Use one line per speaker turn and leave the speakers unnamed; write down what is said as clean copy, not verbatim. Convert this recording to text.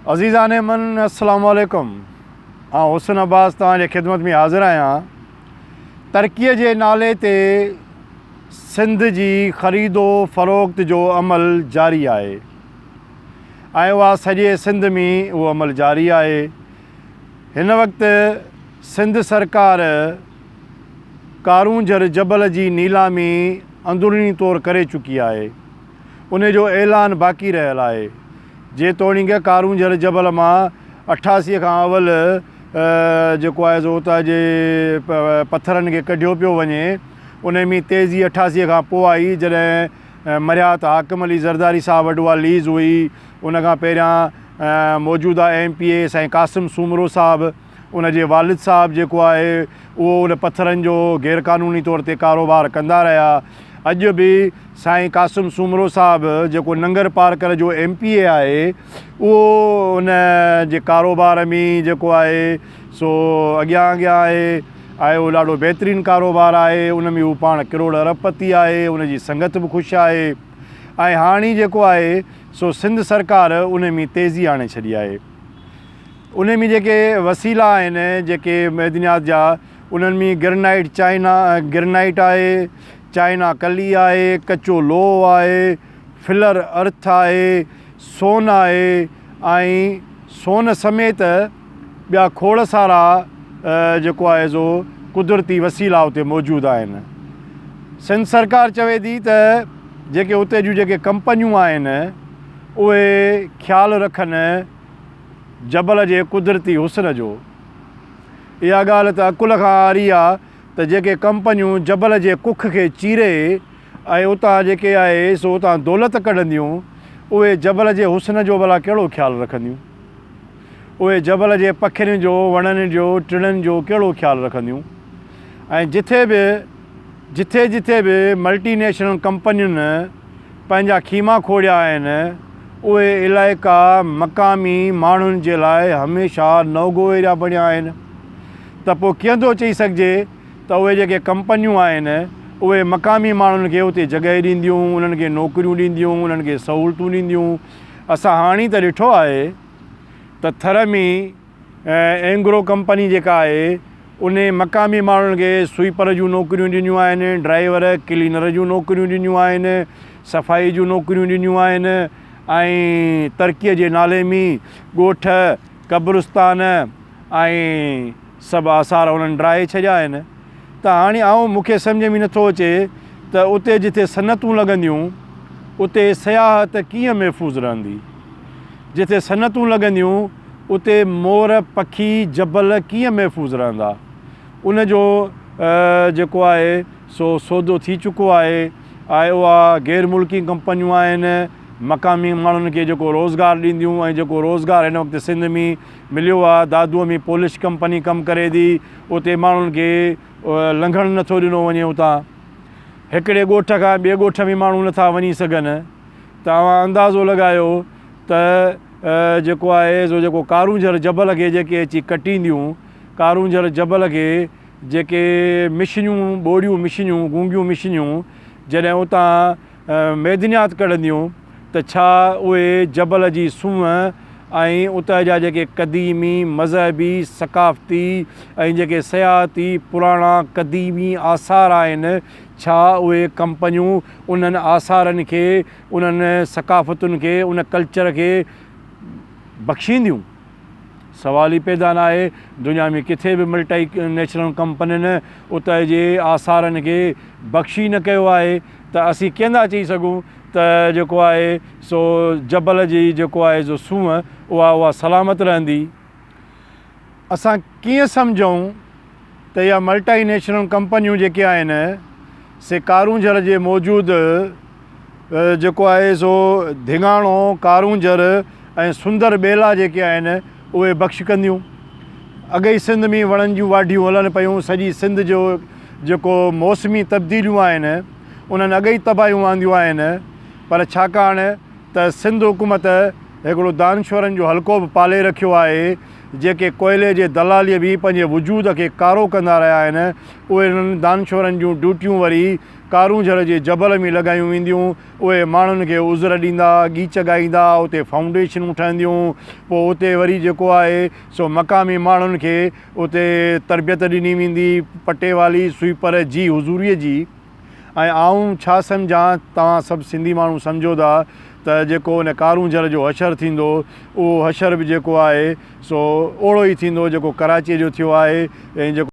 अज़ीज़ान मन अस्सलाम वालेकुम। हुसन अब्बास तव्हांजे ख़िदमत में हाज़िर आहियां। तरक़ीअ जे नाले ते सिंध जी ख़रीदो फ़रोख़्त जो अमल जारी आहे ऐं उहा सॼे सिंध में उहो अमल जारी आहे। हिन वक़्तु सिंध सरकार कारूंझर जबल जी नीलामी अंदरूनी तौर करे चुकी आहे। उन जो ऐलान बाक़ी रहियल आहे। जेतोणीकि कारूंझर जबल मां 88 खां अवल जेको आहे सो उतां जे पथरनि खे कढियो पियो वञे। उन में तेज़ी 88 खां पोइ आई जॾहिं मरिया त हाकिम अली ज़रदारी साहब वटि उहा लीज़ हुई। उन खां पहिरियां मौजूदा MPA साईं कासिम सूमरो साहब, उन जे वालिद साहब जेको आहे उहो उन पथरनि जो गैर क़ानूनी तौर ते कारोबार कंदा रहिया। अॼु बि साईं कासिम सूमरो साहब जेको नंगर पार्कर जो MPA आहे उहो उन जे कारोबार में जेको आहे सो अॻियां आहे ऐं उहो ॾाढो बहितरीनु कारोबार आहे। उन में हू पाण किरोड़ अरबपति आहे। उन जी संगत बि ख़ुशि आहे ऐं हाणे जेको आहे सो सिंध सरकार उन में तेज़ी आणे छॾी आहे। उन में जेके वसीला आहिनि जेके मैदनियात जा, उन्हनि में गिरनाइट आहे, चाइना कली आहे, कचो लोहो आहे, फिलर अर्थ आहे, सोन आहे ऐं सोन समेत ॿिया खोड़ सारा जेको आहे सो कुदरती वसीला उते मौजूदु आहिनि। सिंध सरकार चवे थी त जेके उते जूं जेके कंपनियूं आहिनि उहे ख़्यालु रखनि जबल जे कुदरती हुस्न जो। इहा ॻाल्हि त अकुल खां आरी आहे त जेके कंपनियूं जबल जे कुख खे चीरे ऐं उतां जेके आहे सो उतां दौलत कढंदियूं, उहे जबल जे हुस्न जो भला कहिड़ो ख़्यालु रखंदियूं? उहे जबल जे पखियुनि जो, वणनि जो, टिणनि जो कहिड़ो ख़्यालु रखंदियूं? ऐं जिथे बि मल्टीनेशनल कंपनियुनि पंहिंजा ख़ीमा खोड़िया आहिनि, उहे इलाइक़ा मक़ामी माण्हुनि जे लाइ हमेशह नवगो एरिया बणिया आहिनि। त पोइ कीअं थो चई सघिजे त उहे जेके कंपनियूं आहिनि उहे मक़ामी माण्हुनि खे उते जॻहि ॾींदियूं, उन्हनि खे नौकरियूं ॾींदियूं, उन्हनि खे सहूलियतूं ॾींदियूं। असां हाणे त ॾिठो आहे त थर में एंग्रो कंपनी जेका आहे उन मक़ामी माण्हुनि खे स्वीपर जूं नौकरियूं ॾिनियूं आहिनि, ड्राइवर क्लीनर जूं नौकरियूं ॾिनियूं आहिनि, सफ़ाई जूं नौकरियूं ॾिनियूं आहिनि ऐं तरक़ीअ जे नाले में ॻोठ, क़ब्रिस्तान ऐं सभु आसार उन्हनि ड्राहे छॾिया आहिनि। त हाणे मूंखे सम्झ में नथो अचे त उते जिथे सनतूं लॻंदियूं उते सियाहत कीअं महफ़ूज़ रहंदी। जिथे सनतूं लॻंदियूं उते मोर, पखी, जबल कीअं महफ़ूज़ रहंदा। उन जो जेको आहे सो सौदो थी चुको आहे ऐं उहा गैर मुल्की कंपनियूं आहिनि मक़ामी माण्हुनि खे जेको रोज़गार ॾींदियूं ऐं जेको रोज़गार हिन वक़्तु सिंध में मिलियो आहे। दादूअ में पॉलिश कंपनी कमु करे थी, उते माण्हुनि खे लंघणु नथो ॾिनो वञे। उतां हिकिड़े ॻोठ खां ॿिए ॻोठ में माण्हू नथा वञी सघनि। तव्हां अंदाज़ो लॻायो त जेको आहे सो जेको कारूंझर जबल खे जेके अची कटींदियूं, कारूंझर जबल खे जेके मिशिनियूं, ॿोड़ियूं मिशिनियूं, गूंगियूं मिशिनियूं जॾहिं उतां मैदनियात कढंदियूं त छा उहे जबल जी सूंहं ऐं उतां जा जेके क़दीमी, मज़हबी, सक़ाफ़ती ऐं जेके सयाहती पुराणा क़दीमी आसार आहिनि, छा उहे कंपनियूं उन्हनि आसारनि खे, उन्हनि सक़ाफ़तुनि खे, उन कल्चर खे बख़्शींदियूं? सवाल ई पैदा न आहे। दुनिया में किथे बि मल्टीनेशनल कंपनियुनि उतां जे आसारनि खे बख़्शी न कयो आहे। त असीं कीअं था चई सघूं त जेको आहे सो जबल जी जेको आहे सो सूंहं उहा सलामत रहंदी? असां कीअं सम्झूं त इहा मल्टीनेशनल कंपनियूं जेके आहिनि से कारूंझर जे मौजूदु जेको आहे सो धिंगाणो, कारूंझर ऐं सुंदर ॿेला जेके आहिनि उहे बख़्श कंदियूं? अॻे ई सिंध में वणनि जूं वाढियूं हलनि पियूं। सॼी सिंध जो जेको मौसमी तब्दीलियूं आहिनि उन्हनि अॻे ई तबाहियूं आंदियूं आहिनि। पर छाकाणि त सिंध हुकूमत हिकिड़ो दानश्वरनि जो हल्को बि पाले रखियो आहे जेके कोयले जे दलालीअ बि पंहिंजे वजूद खे कारो कंदा रहिया आहिनि, उहे इन्हनि दानशूरनि जूं ड्यूटियूं वरी कारूंझर जे जबल में लॻायूं वेंदियूं। उहे माण्हुनि खे उज़र ॾींदा, गीच ॻाईंदा, उते फाउंडेशनूं ठहंदियूं। पोइ उते वरी जेको आहे सो मक़ामी माण्हुनि खे उते तरबियत ॾिनी वेंदी, पटे वाली स्वीपर जी हुज़ूरीअ जी। ऐं आऊं छा सम्झां, तव्हां सभु सिंधी माण्हू सम्झो था त जेको उन कारूंझर जो हशर थींदो, उहो हशर बि जेको आहे सो ओड़ो ई थींदो जेको कराचीअ जो थियो आहे। ऐं जेको